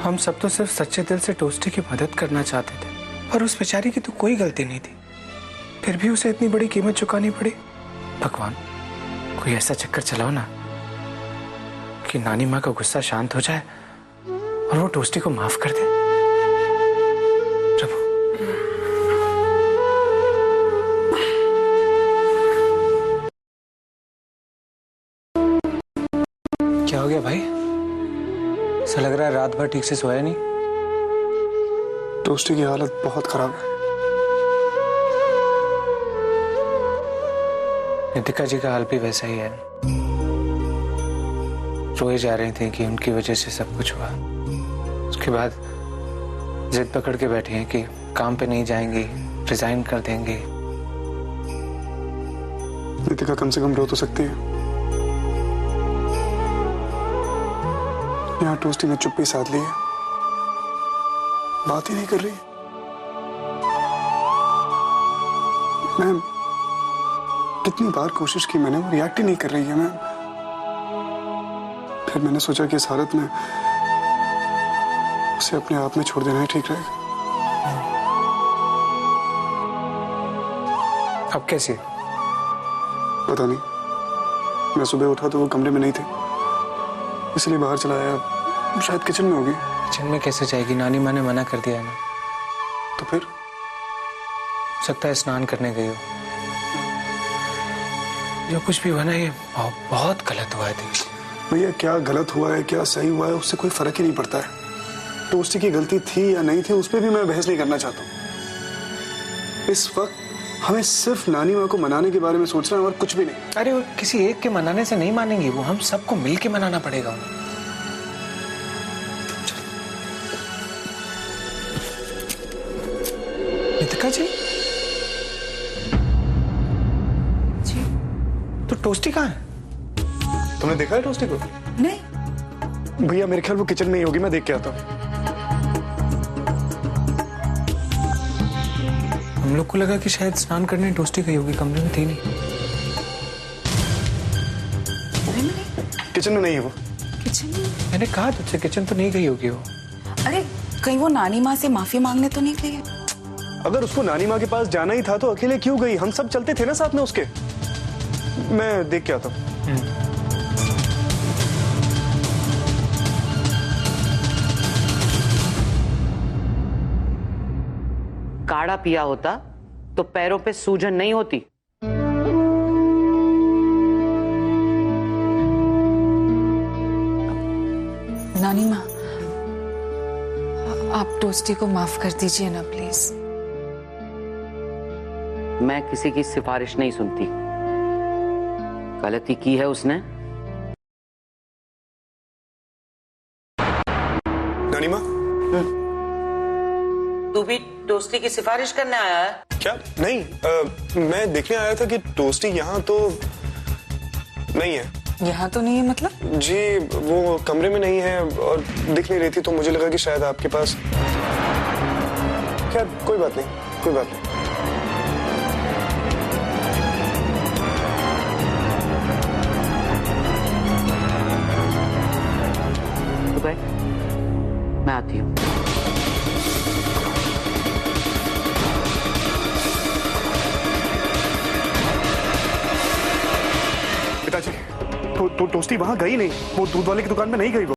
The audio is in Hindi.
हम सब तो सिर्फ सच्चे दिल से टोस्टी की मदद करना चाहते थे और उस बेचारी की तो कोई गलती नहीं थी, फिर भी उसे इतनी बड़ी कीमत चुकानी पड़ी। भगवान, कोई ऐसा चक्कर चलाओ ना कि नानी माँ का गुस्सा शांत हो जाए और वो टोस्टी को माफ कर दे। प्रभु। क्या हो गया भाई? ऐसा लग रहा है रात भर ठीक से सोया नहीं। टोस्टी की हालत बहुत खराब है। नितिका जी का हाल भी वैसा ही है। रोए जा रही थी कि उनकी वजह से सब कुछ हुआ। उसके बाद जिद पकड़ के बैठी हैं कि काम पे नहीं जाएंगी, रिजाइन कर देंगी। नितिका कम से कम रो तो सकती है। यहाँ टोस्टी ने चुप्पी साध ली है, बात ही नहीं कर रही। मैम, कितनी बार कोशिश की मैंने, वो रिएक्ट ही नहीं कर रही है मैम। फिर मैंने सोचा कि इस हालत में उसे अपने आप में छोड़ देना ही ठीक रहेगा। अब कैसी? पता नहीं, मैं सुबह उठा तो वो कमरे में नहीं थे, इसलिए बाहर चला आया। शायद किचन में होगी। किचन में कैसे जाएगी? नानी माँ ने मना कर दिया है ना। तो फिर हो सकता है स्नान करने गई हो। जो कुछ भी हुआ ना, ये बहुत गलत हुआ है दीदी। भैया, क्या गलत हुआ है क्या सही हुआ है उससे कोई फर्क ही नहीं पड़ता है। टोस्टी की गलती थी या नहीं थी उस पर भी मैं बहस नहीं करना चाहता हूँ। इस वक्त हमें सिर्फ नानी माँ को मनाने के बारे में सोचना है और कुछ भी नहीं। अरे वो किसी एक के मनाने से नहीं मानेंगी, वो हम सबको मिलके मनाना पड़ेगा। नितिका जी? जी? तो टोस्टी कहाँ है? तुमने देखा है टोस्टी को? नहीं। भैया मेरे ख्याल वो किचन में ही होगी, मैं देख के आता हूँ। हम लोग को लगा कि शायद स्नान करने टोस्टी गई होगी, कमरे में थी नहीं। किचन में नहीं है वो। किचन में? मैंने कहा तुझसे किचन तो नहीं गई होगी वो। अरे कहीं वो नानी माँ से माफी मांगने तो नहीं गई है? अगर उसको नानी माँ के पास जाना ही था तो अकेले क्यों गई? हम सब चलते थे ना साथ में उसके। मैं देख के आता हूँ। काढ़ा पिया होता तो पैरों पे सूजन नहीं होती। नानी माँ, आप टोस्टी को माफ कर दीजिए ना प्लीज। मैं किसी की सिफारिश नहीं सुनती। गलती की है उसने। नानी माँ, तू भी टोस्टी की सिफारिश करने आया है? क्या? नहीं, मैं देखने आया था कि टोस्टी यहाँ तो नहीं है। यहाँ तो नहीं है मतलब? जी, वो कमरे में नहीं है और दिख नहीं रही थी, तो मुझे लगा कि शायद आपके पास। क्या? कोई बात नहीं, कोई बात नहीं। तो बैठ, मैं आती हूँ। पिताजी, तो टोस्टी वहां गई नहीं, वो दूध वाले की दुकान में नहीं गई वो।